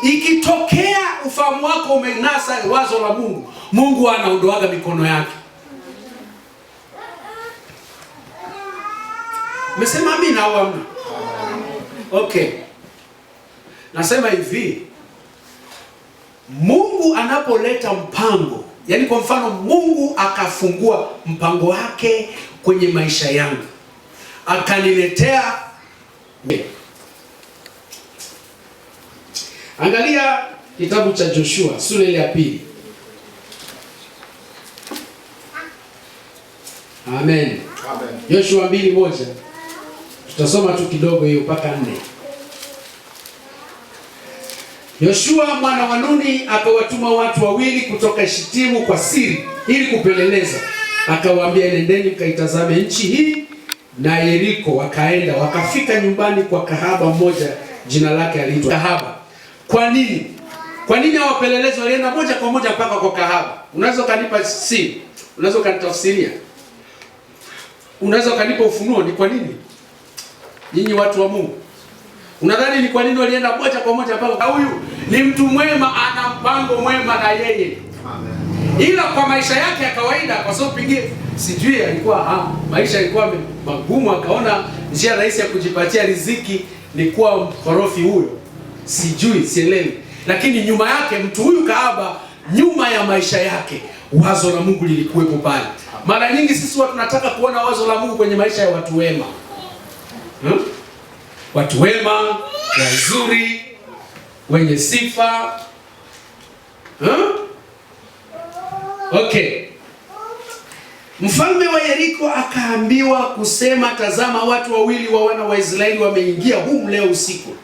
Ikitokea ufahamu wako umenasa wazo la Mungu, Mungu anaondoaga mikono yake. Umesema amina au amna? Okay. Nasema hivi, Mungu anapoleta mpango, yani kwa mfano Mungu akafungua mpango wake kwenye maisha yangu, akaniletea. Angalia kitabu cha Joshua sura ile ya 2. Amen. Amen. Joshua 2:1. Tutasoma tu kidogo hiyo mpaka 4. Yoshua mwana wa Nuni akawatuma watu wawili kutoka Shitimu kwa siri ili kupeleleza. Akawaambia, nendeni mkaitazame nchi hii na Yeriko. Wakaenda wakafika nyumbani kwa kahaba mmoja, jina lake aliitwa Kahaba. Kwa nini? Kwa nini hao wapelelezi walienda moja kwa moja mpaka kwa kahaba? Unaweza kanipa siri? Unaweza kanitafsiria? Unaweza kanipa ufunuo ni kwa nini? Nyinyi watu wa Mungu, unadhani ni kwa nini walienda moja kwa moja mpaka? Huyu ni mtu mwema, ana mpango mwema na yeye. Amen. Ila kwa maisha yake ya kawaida, kwa sababu pengine sijui alikuwa maisha yalikuwa magumu, akaona njia rahisi ya kujipatia riziki ni kuwa mkorofi huyo. Sijui, sielewi. Lakini nyuma yake mtu huyu kahaba, nyuma ya maisha yake wazo la Mungu lilikuwepo pale. Mara nyingi sisi watu tunataka kuona wazo la Mungu kwenye maisha ya watu wema. Watu wema, wazuri, wenye sifa. Okay. Mfalme wa Yeriko akaambiwa kusema, tazama watu wawili wa wana wa Israeli wameingia humu leo usiku.